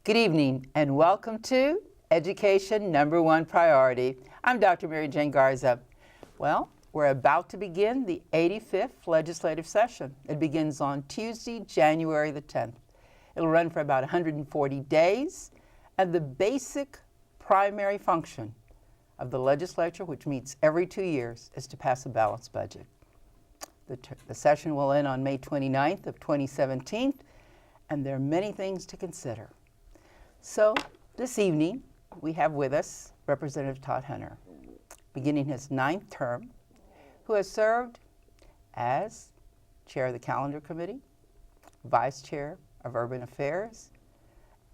Good evening and welcome to Education Number One Priority. I'm Dr. Jane Garza. Well, we're about to begin the 85th legislative session. It begins on Tuesday, January the 10th. It'll run for about 140 days, and the basic primary function of the legislature, which meets every 2 years, is to pass a balanced budget. The session will end on May 29th of 2017, and there are many things to consider. So this evening, we have with us Representative Todd Hunter, beginning his 9th term, who has served as Chair of the Calendar Committee, Vice Chair of Urban Affairs,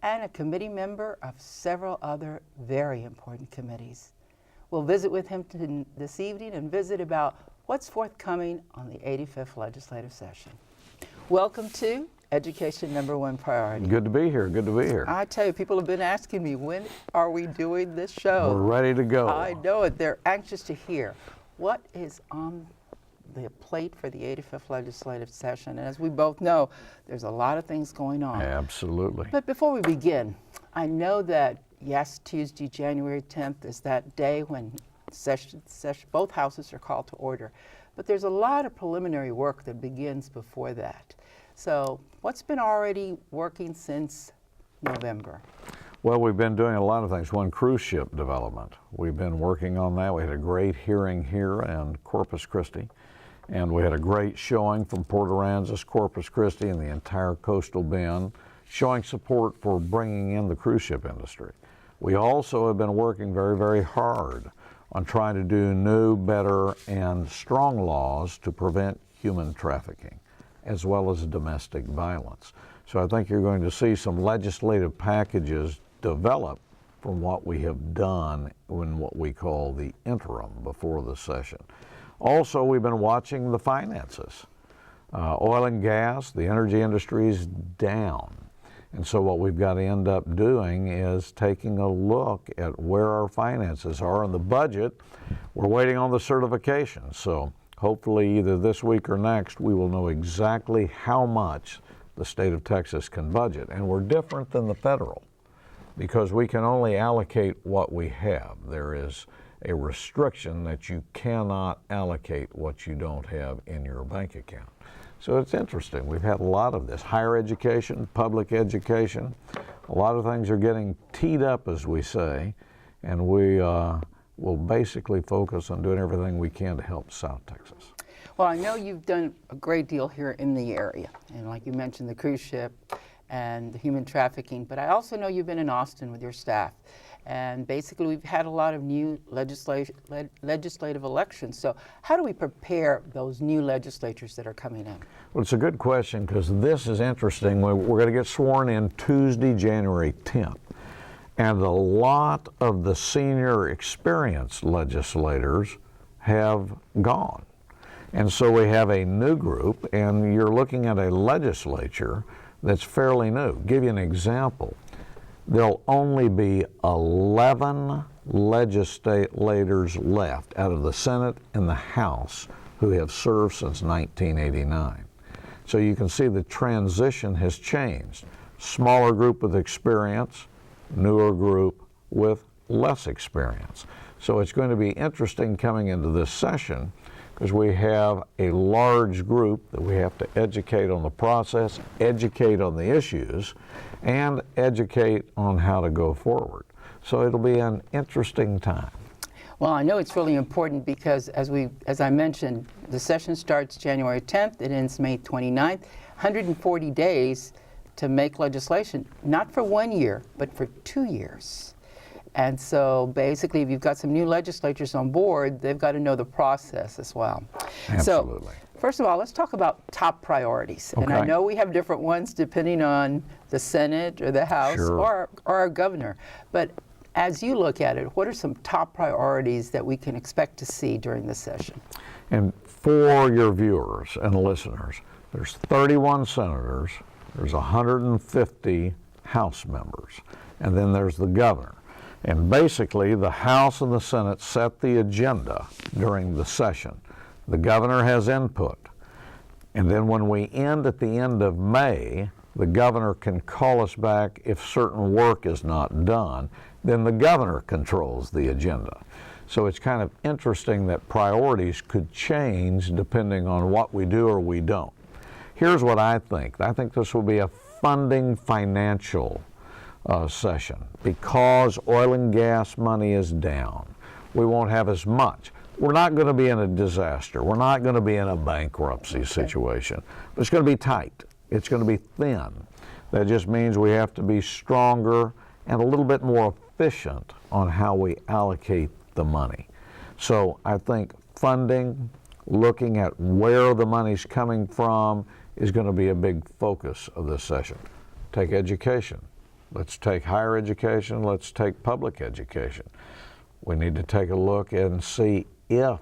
and a committee member of several other very important committees. We'll visit with him this evening and visit about what's forthcoming on the 85th legislative session. Welcome to Education Number One Priority. Good to be here. Good to be here. I tell you, people have been asking me, when are we doing this show? We're ready to go. I know it. They're anxious to hear what is on the plate for the 85th legislative session. And as we both know, there's a lot of things going on. Absolutely. But before we begin, I know that, yes, Tuesday, January 10th is that day when both houses are called to order. But there's a lot of preliminary work that begins before that. So what's been already working since November? Well, we've been doing a lot of things. One, cruise ship development. We've been working on that. We had a great hearing here in Corpus Christi, and we had a great showing from Port Aransas, Corpus Christi, and the entire coastal bend, showing support for bringing in the cruise ship industry. We also have been working very, very hard on trying to do new, better, and strong laws to prevent human trafficking, as well as domestic violence. So I think you're going to see some legislative packages develop from what we have done in what we call the interim before the session. Also, we've been watching the finances. Oil and gas, the energy industry is down. And so what we've got to end up doing is taking a look at where our finances are in the budget. We're waiting on the certification. So hopefully either this week or next, we will know exactly how much the state of Texas can budget. And we're different than the federal because we can only allocate what we have. There is a restriction that you cannot allocate what you don't have in your bank account. So it's interesting. We've had a lot of this. Higher education, public education, a lot of things are getting teed up, as we say, and we will basically focus on doing everything we can to help South Texas. Well, I know you've done a great deal here in the area, and like you mentioned, the cruise ship and the human trafficking, but I also know you've been in Austin with your staff. And basically, we've had a lot of new legislative elections. So how do we prepare those new legislatures that are coming in? Well, it's a good question because this is interesting. We're going to get sworn in Tuesday, January 10th. And a lot of the senior experienced legislators have gone. And so we have a new group, and you're looking at a legislature that's fairly new. Give you an example. There'll only be 11 legislators left out of the Senate and the House who have served since 1989. So you can see the transition has changed. Smaller group with experience, newer group with less experience. So it's going to be interesting coming into this session because we have a large group that we have to educate on the process, educate on the issues, and educate on how to go forward. So it'll be an interesting time. Well, I know it's really important because as I mentioned, the session starts January 10th, it ends May 29th, 140 days to make legislation, not for 1 year, but for 2 years. And so basically, if you've got some new legislatures on board, they've got to know the process as well. Absolutely. So, first of all, let's talk about top priorities. Okay. And I know we have different ones depending on the Senate or the House or our governor. But as you look at it, what are some top priorities that we can expect to see during this session? And for your viewers and listeners, there's 31 senators, there's 150 House members, and then there's the governor. And basically, the House and the Senate set the agenda during the session. The governor has input. And then when we end at the end of May, The governor can call us back if certain work is not done. Then the governor controls the agenda. So it's kind of interesting that priorities could change depending on what we do or we don't. Here's what I think. I think this will be a funding financial session. Because oil and gas money is down, we won't have as much. We're not going to be in a disaster. We're not going to be in a bankruptcy situation. But it's going to be tight. It's going to be thin. That just means we have to be stronger and a little bit more efficient on how we allocate the money. So I think funding, looking at where the money's coming from, is going to be a big focus of this session. Take education. Let's take higher education. Let's take public education. We need to take a look and see if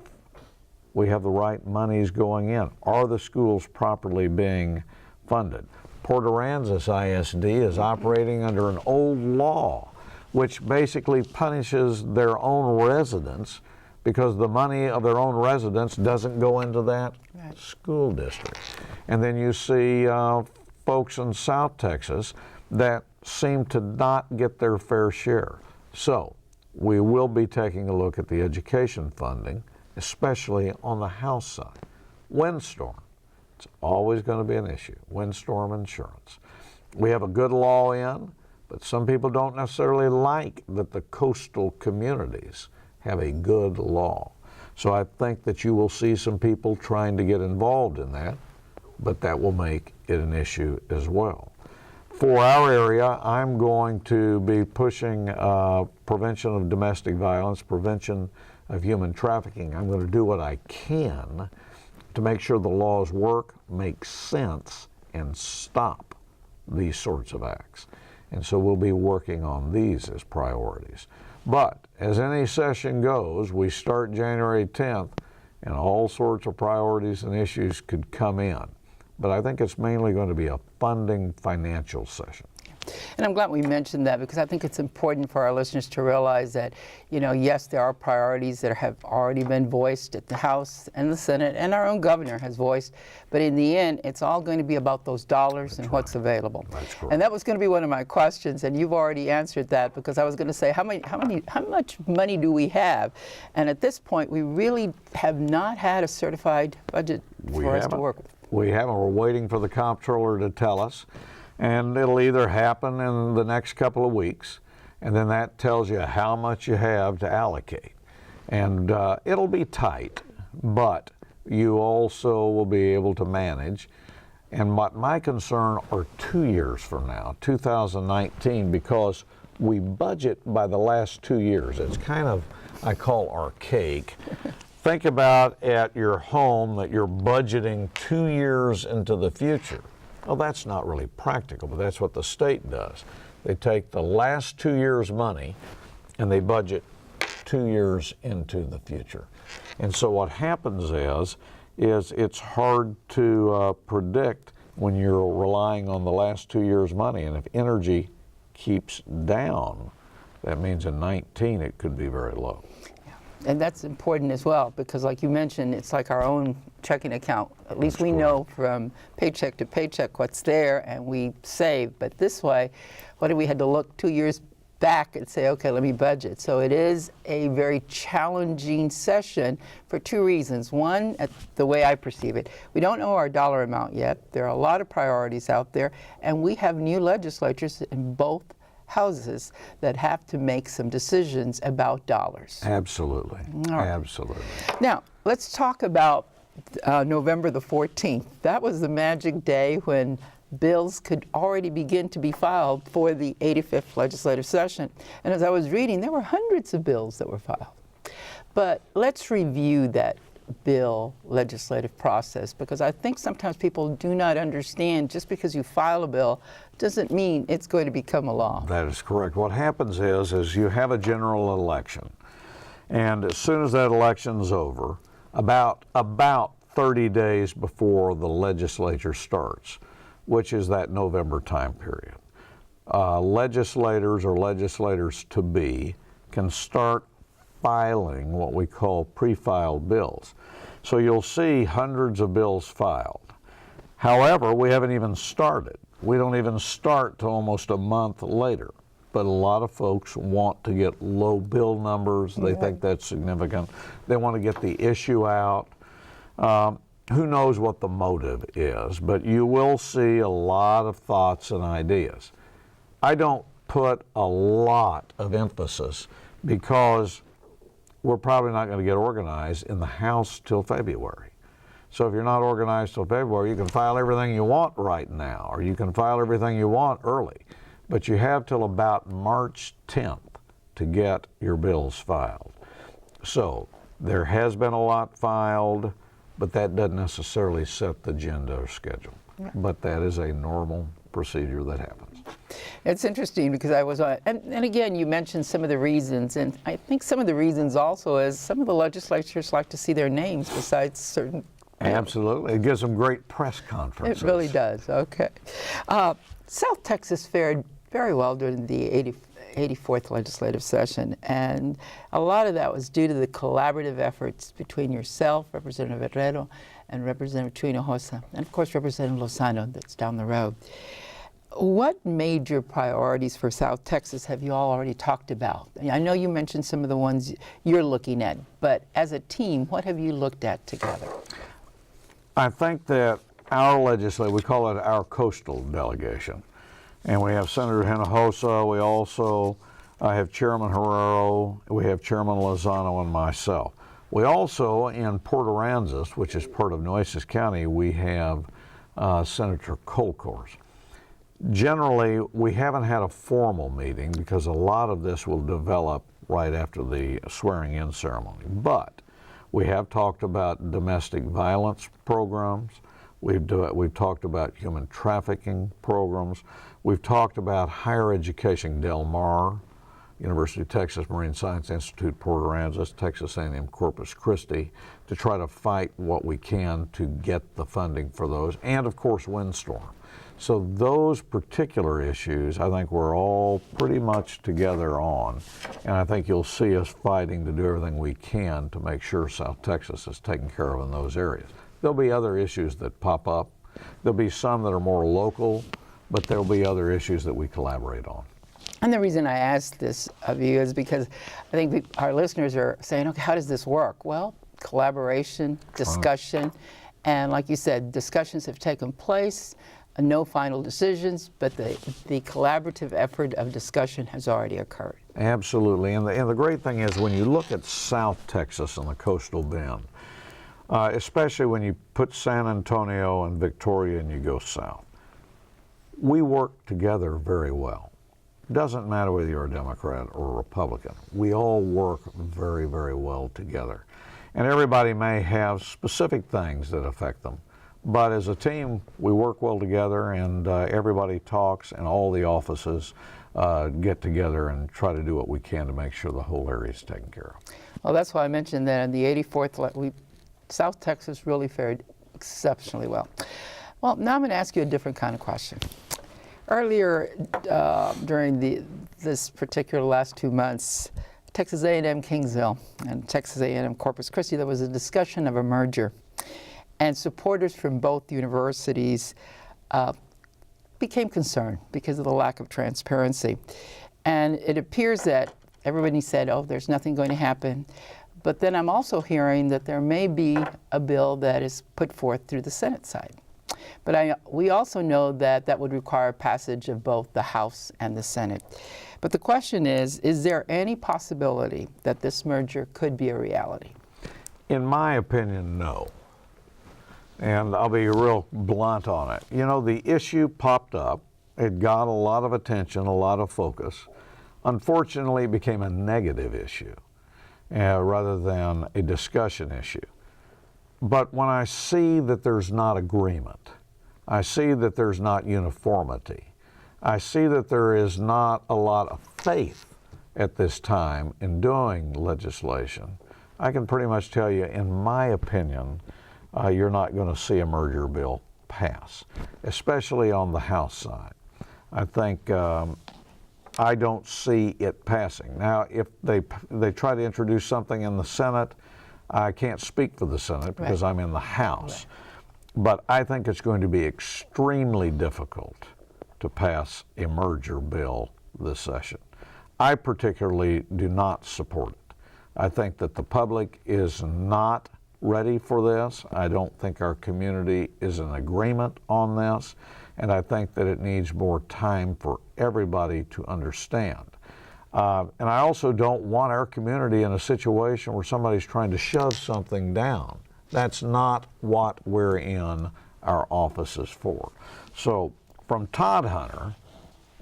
we have the right monies going in. Are the schools properly being funded? Port Aransas ISD is operating under an old law which basically punishes their own residents because the money of their own residents doesn't go into that school district. And then you see folks in South Texas that seem to not get their fair share. So we will be taking a look at the education funding, especially on the House side. Windstorm, it's always going to be an issue. Windstorm insurance. We have a good law in, but some people don't necessarily like that the coastal communities have a good law. So I think that you will see some people trying to get involved in that, but that will make it an issue as well. For our area, I'm going to be pushing prevention of domestic violence, prevention of human trafficking. I'm going to do what I can to make sure the laws work, make sense, and stop these sorts of acts. And so we'll be working on these as priorities. But as any session goes, we start January 10th, and all sorts of priorities and issues could come in. But I think it's mainly going to be a funding financial session. And I'm glad we mentioned that because I think it's important for our listeners to realize that, you know, yes, there are priorities that have already been voiced at the House and the Senate, and our own governor has voiced. But in the end, it's all going to be about those dollars and what's available. That's correct. And that was going to be one of my questions, and you've already answered that because I was going to say, how much money do we have? And at this point, we really have not had a certified budget for us to work with. We haven't. We're waiting for the comptroller to tell us. And it'll either happen in the next couple of weeks, and then that tells you how much you have to allocate. And it'll be tight, but you also will be able to manage. And what my concern are 2 years from now, 2019, because we budget by the last 2 years. It's kind of, I call archaic. Think about at your home that you're budgeting 2 years into the future. Well, that's not really practical, but that's what the state does. They take the last 2 years' money and they budget 2 years into the future. And so what happens is it's hard to predict when you're relying on the last 2 years' money. And if energy keeps down, that means in 19 it could be very low. And that's important as well because, like you mentioned, it's like our own checking account. At least we know from paycheck to paycheck what's there and we save. But this way, what if we had to look 2 years back and say, okay, let me budget. So it is a very challenging session for two reasons. One, the way I perceive it, we don't know our dollar amount yet. There are a lot of priorities out there, and we have new legislatures in both houses that have to make some decisions about dollars. Absolutely. Right. Absolutely. Now, let's talk about November the 14th. That was the magic day when bills could already begin to be filed for the 85th legislative session. And as I was reading, there were hundreds of bills that were filed. But let's review that bill legislative process, because I think sometimes people do not understand just because you file a bill doesn't mean it's going to become a law. That is correct. What happens is you have a general election, and as soon as that election's over, about 30 days before the legislature starts, which is that November time period, legislators or legislators-to-be can start filing what we call pre-filed bills. So you'll see hundreds of bills filed. However, we haven't even started. We don't even start till almost a month later. But a lot of folks want to get low bill numbers. They think that's significant. They want to get the issue out. Who knows what the motive is, but you will see a lot of thoughts and ideas. I don't put a lot of emphasis because we're probably not going to get organized in the House till February. So if you're not organized till February, you can file everything you want right now, or you can file everything you want early. But you have till about March 10th to get your bills filed. So there has been a lot filed, but that doesn't necessarily set the agenda or schedule. Yeah. But that is a normal procedure that happens. It's interesting because I was on, and again, you mentioned some of the reasons, and I think some of the reasons also is some of the legislatures like to see their names besides certain. Absolutely. It gives them great press conferences. It really does. Okay. South Texas fared very well during the 84th legislative session, and a lot of that was due to the collaborative efforts between yourself, Representative Herrero, and Representative Hinojosa, and of course Representative Lozano that's down the road. What major priorities for South Texas have you all already talked about? I know you mentioned some of the ones you're looking at, but as a team, what have you looked at together? I think that our legislature, we call it our coastal delegation, and we have Senator Hinojosa, we also have Chairman Herrero, we have Chairman Lozano, and myself. We also, in Port Aransas, which is part of Nueces County, we have Senator Colcourse. Generally, we haven't had a formal meeting because a lot of this will develop right after the swearing-in ceremony. But we have talked about domestic violence programs. We've talked about human trafficking programs. We've talked about higher education, Del Mar, University of Texas Marine Science Institute, Port Aransas, Texas A&M Corpus Christi, to try to fight what we can to get the funding for those, and of course Windstorm. So those particular issues, I think we're all pretty much together on, and I think you'll see us fighting to do everything we can to make sure South Texas is taken care of in those areas. There'll be other issues that pop up. There'll be some that are more local, but there'll be other issues that we collaborate on. And the reason I asked this of you is because I think our listeners are saying, okay, how does this work? Well, collaboration, discussion, and like you said, discussions have taken place, no final decisions, but the collaborative effort of discussion has already occurred. Absolutely, and the great thing is when you look at South Texas and the coastal bend, especially when you put San Antonio and Victoria and you go south, we work together very well. Doesn't matter whether you're a Democrat or a Republican. We all work very, very well together. And everybody may have specific things that affect them. But as a team, we work well together, and everybody talks, and all the offices get together and try to do what we can to make sure the whole area is taken care of. Well, that's why I mentioned that in the 84th, South Texas really fared exceptionally well. Well, now I'm going to ask you a different kind of question. Earlier during this particular last 2 months, Texas A&M Kingsville and Texas A&M Corpus Christi, there was a discussion of a merger. And supporters from both universities became concerned because of the lack of transparency. And it appears that everybody said, oh, there's nothing going to happen. But then I'm also hearing that there may be a bill that is put forth through the Senate side. But we also know that that would require passage of both the House and the Senate. But the question is there any possibility that this merger could be a reality? In my opinion, no. And I'll be real blunt on it. You know, the issue popped up. It got a lot of attention, a lot of focus. Unfortunately, it became a negative issue rather than a discussion issue. But when I see that there's not agreement, I see that there's not uniformity, I see that there is not a lot of faith at this time in doing legislation, I can pretty much tell you, in my opinion, you're not going to see a merger bill pass, especially on the House side. I think I don't see it passing. Now, if they try to introduce something in the Senate, I can't speak for the Senate because I'm in the House. But I think it's going to be extremely difficult to pass a merger bill this session. I particularly do not support it. I think that the public is not ready for this. I don't think our community is in agreement on this, and I think that it needs more time for everybody to understand. And I also don't want our community in a situation where somebody's trying to shove something down. That's not what we're in our offices for. So from Todd Hunter,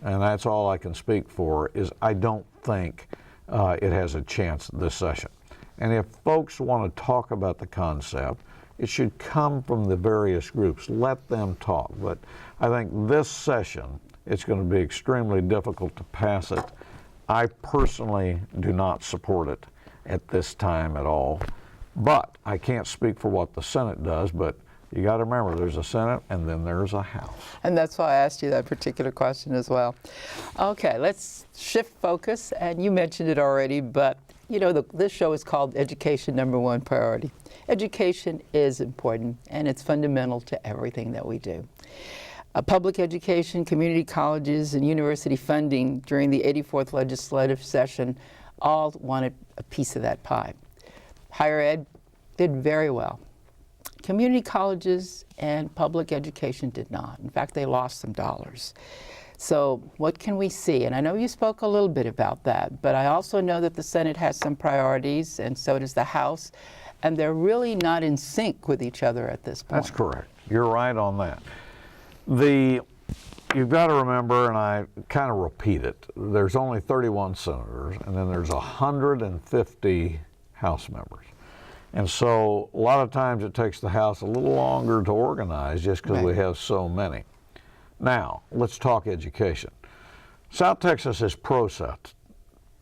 and that's all I can speak for, is I don't think it has a chance this session. And if folks want to talk about the concept, it should come from the various groups. Let them talk. But I think this session, it's going to be extremely difficult to pass it. I personally do not support it at this time at all. But I can't speak for what the Senate does, but you got to remember there's a Senate and then there's a House. And that's why I asked you that particular question as well. Okay, let's shift focus, and you mentioned it already, but you know, this show is called Education Number One Priority. Education is important, and it's fundamental to everything that we do. Public education, community colleges, and university funding during the 84th legislative session all wanted a piece of that pie. Higher ed did very well. Community colleges and public education did not. In fact, they lost some dollars. So what can we see? And I know you spoke a little bit about that, but I also know that the Senate has some priorities, and so does the House, and they're really not in sync with each other at this point. That's correct. You're right on that. You've got to remember, and I kind of repeat it, there's only 31 senators, and then there's 150 House members. And so a lot of times it takes the House a little longer to organize just because we have so many. Now, let's talk education. South Texas is pro-South.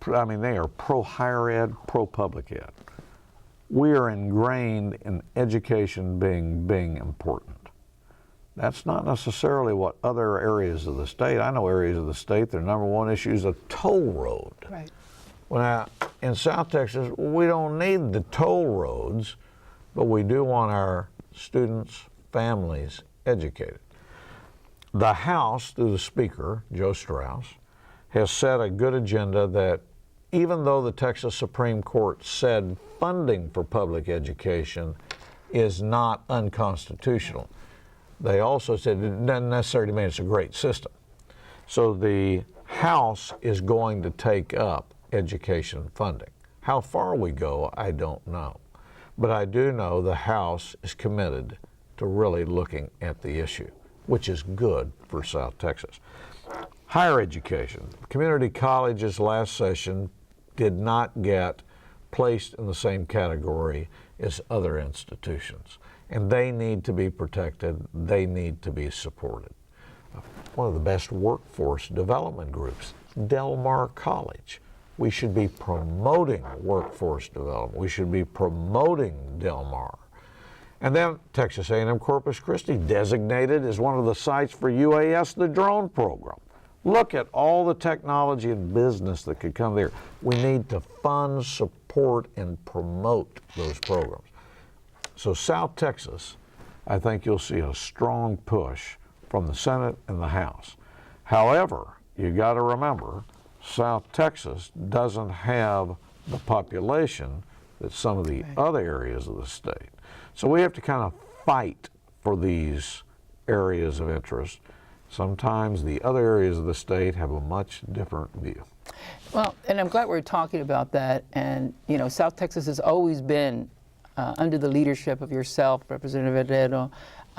I mean, they are pro-higher ed, pro-public ed. We are ingrained in education being important. That's not necessarily what other areas of the state. I know areas of the state, their number one issue is a toll road. Right. Well, now, in South Texas, we don't need the toll roads, but we do want our students, families educated. The House, through the Speaker, Joe Strauss, has set a good agenda that even though the Texas Supreme Court said funding for public education is not unconstitutional, they also said it doesn't necessarily mean it's a great system. So the House is going to take up education funding. How far we go, I don't know. But I do know the House is committed to really looking at the issue, which is good for South Texas. Higher education. Community colleges last session did not get placed in the same category as other institutions, and they need to be protected. They need to be supported. One of the best workforce development groups, Del Mar College. We should be promoting workforce development. We should be promoting Del Mar. And then Texas A&M Corpus Christi designated as one of the sites for UAS, the drone program. Look at all the technology and business that could come there. We need to fund, support, and promote those programs. So South Texas, I think you'll see a strong push from the Senate and the House. However, you got to remember, South Texas doesn't have the population that some of the other areas of the state. So we have to kind of fight for these areas of interest. Sometimes the other areas of the state have a much different view. Well, and I'm glad we're talking about that. And, you know, South Texas has always been under the leadership of yourself, Representative Herrero,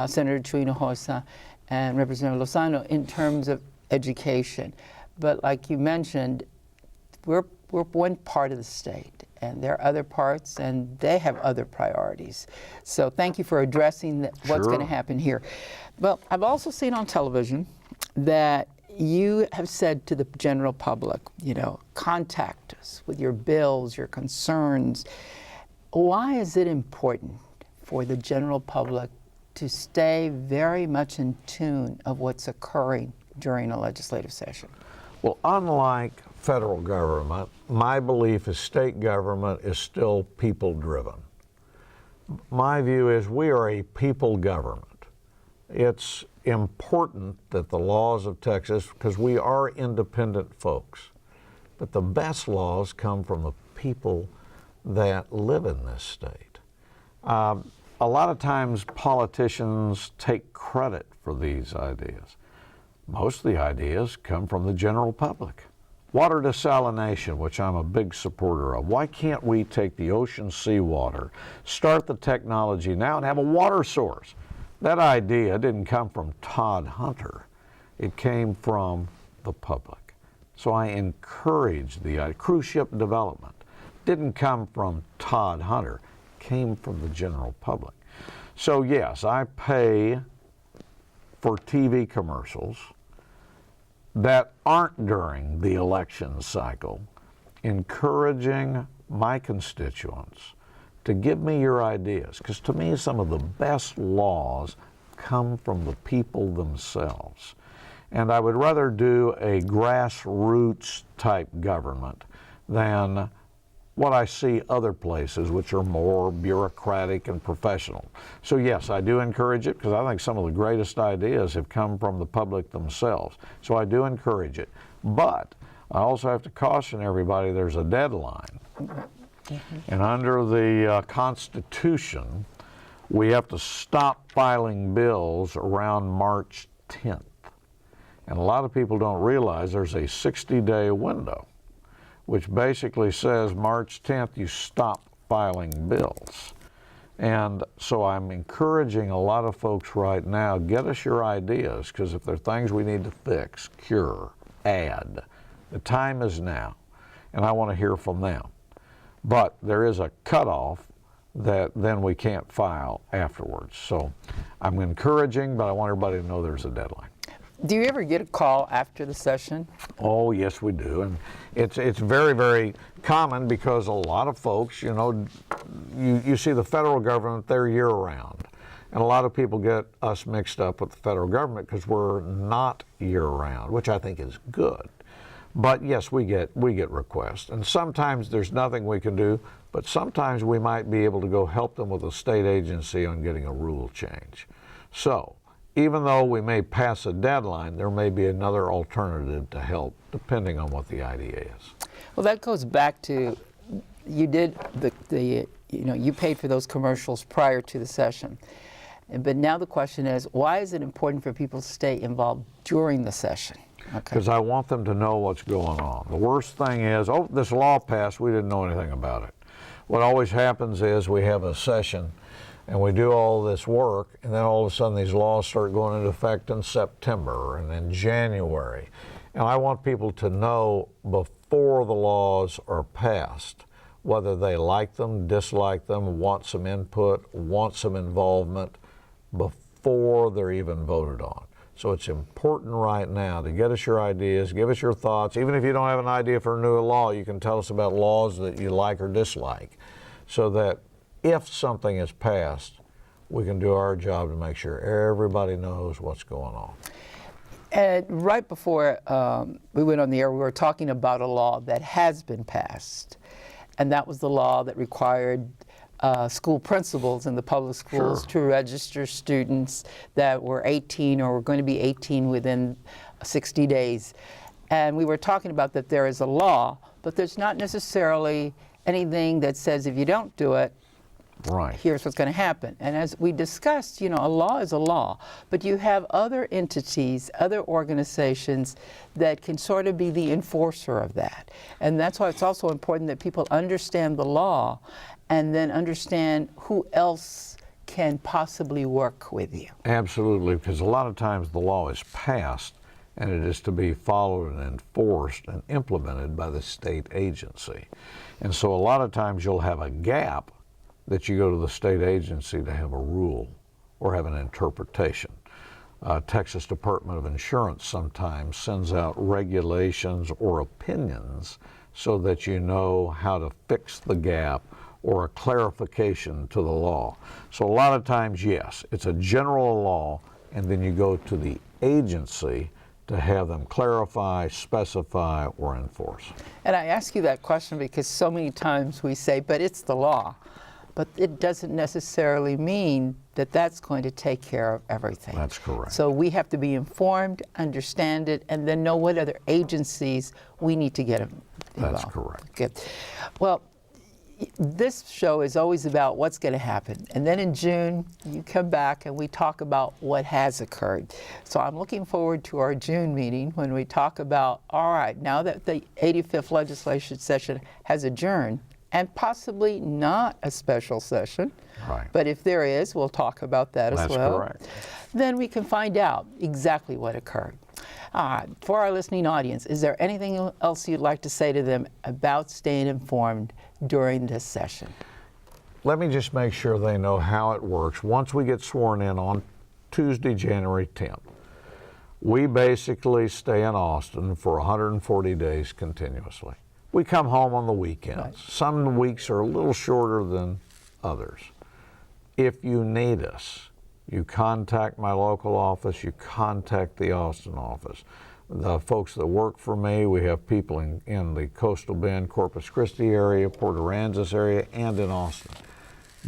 Senator Chuy Hinojosa, and Representative Lozano in terms of education. But like you mentioned, we're one part of the state, and there are other parts, and they have other priorities. So thank you for addressing what's going to happen here. Well, I've also seen on television that you have said to the general public, you know, contact us with your bills, your concerns. Why is it important for the general public to stay very much in tune of what's occurring during a legislative session? Well, unlike federal government, my belief is state government is still people-driven. My view is we are a people government. It's important that the laws of Texas, because we are independent folks, but the best laws come from the people that live in this state. A lot of times politicians take credit for these ideas. Most of the ideas come from the general public. Water desalination, which I'm a big supporter of. Why can't we take the ocean seawater, start the technology now, and have a water source? That idea didn't come from Todd Hunter. It came from the public. So I encourage the idea. Cruise ship development didn't come from Todd Hunter. It came from the general public. So yes, I pay for TV commercials that aren't during the election cycle, encouraging my constituents to give me your ideas, because to me some of the best laws come from the people themselves. And I would rather do a grassroots type government than what I see other places, which are more bureaucratic and professional. So yes, I do encourage it, because I think some of the greatest ideas have come from the public themselves. So I do encourage it. But I also have to caution everybody there's a deadline. And under the Constitution, we have to stop filing bills around March 10th. And a lot of people don't realize there's a 60-day window, which basically says March 10th you stop filing bills. And so I'm encouraging a lot of folks right now, get us your ideas, because if there are things we need to fix, cure, add, the time is now. And I want to hear from them. But there is a cutoff that then we can't file afterwards. So I'm encouraging, but I want everybody to know there's a deadline. Do you ever get a call after the session? Oh, yes, we do. And it's very, very common, because a lot of folks, you know, you see the federal government, they're year-round. And a lot of people get us mixed up with the federal government because we're not year-round, which I think is good. But yes, we get requests. And sometimes there's nothing we can do, but sometimes we might be able to go help them with a state agency on getting a rule change. So even though we may pass a deadline, there may be another alternative to help, depending on what the idea is. Well, that goes back to, you did you paid for those commercials prior to the session. But now the question is, why is it important for people to stay involved during the session? Because I want them to know what's going on. The worst thing is, oh, this law passed, we didn't know anything about it. What always happens is we have a session and we do all this work, and then all of a sudden these laws start going into effect in September and in January. And I want people to know before the laws are passed whether they like them, dislike them, want some input, want some involvement, before they're even voted on. So it's important right now to get us your ideas, give us your thoughts. Even if you don't have an idea for a new law, you can tell us about laws that you like or dislike, so that if something is passed, we can do our job to make sure everybody knows what's going on. And right before we went on the air, we were talking about a law that has been passed, and that was the law that required school principals in the public schools to register students that were 18 or were going to be 18 within 60 days. And we were talking about that there is a law, but there's not necessarily anything that says if you don't do it, here's what's going to happen. And as we discussed, you know, a law is a law, but you have other entities, other organizations that can sort of be the enforcer of that. And that's why it's also important that people understand the law and then understand who else can possibly work with you. Absolutely, because a lot of times the law is passed and it is to be followed and enforced and implemented by the state agency. And so a lot of times you'll have a gap that you go to the state agency to have a rule or have an interpretation. Texas Department of Insurance sometimes sends out regulations or opinions so that you know how to fix the gap or a clarification to the law. So a lot of times, yes, it's a general law, and then you go to the agency to have them clarify, specify, or enforce. And I ask you that question because so many times we say, but it's the law. but it doesn't necessarily mean that that's going to take care of everything. That's correct. So we have to be informed, understand it, and then know what other agencies we need to get involved. That's correct. Good. Well, this show is always about what's going to happen. And then in June, you come back and we talk about what has occurred. So I'm looking forward to our June meeting when we talk about, all right, now that the 85th legislative session has adjourned, and possibly not a special session, Right. but if there is, we'll talk about that as That's well. correct. Then we can find out exactly what occurred. For our listening audience, is there anything else you'd like to say to them about staying informed during this session? Let me just make sure they know how it works. Once we get sworn in on Tuesday, January 10th, we basically stay in Austin for 140 days continuously. We come home on the weekends. Right. Some weeks are a little shorter than others. If you need us, you contact my local office, you contact the Austin office. The folks that work for me, we have people in the Coastal Bend, Corpus Christi area, Port Aransas area, and in Austin.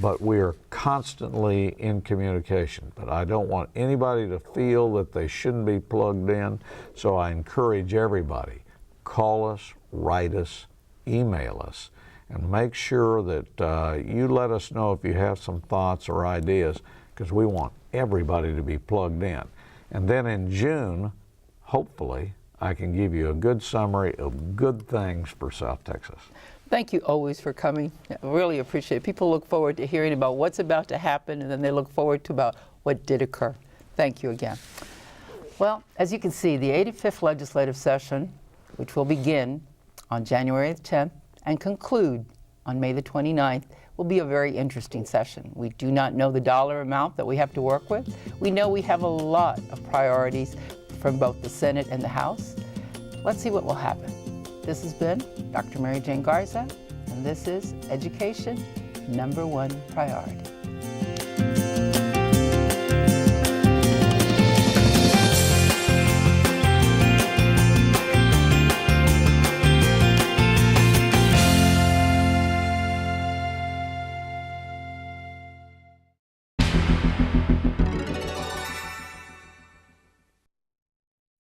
But we are constantly in communication. But I don't want anybody to feel that they shouldn't be plugged in, so I encourage everybody, call us, write us, email us, and make sure that you let us know if you have some thoughts or ideas, because we want everybody to be plugged in. And then in June, hopefully, I can give you a good summary of good things for South Texas. Thank you always for coming. I really appreciate it. People look forward to hearing about what's about to happen, and then they look forward to about what did occur. Thank you again. Well, as you can see, the 85th legislative session, which will begin on January 10th and conclude on May the 29th, will be a very interesting session. We do not know the dollar amount that we have to work with. We know we have a lot of priorities from both the Senate and the House. Let's see what will happen. This has been Dr. Mary Jane Garza, and this is Education #1 Priority.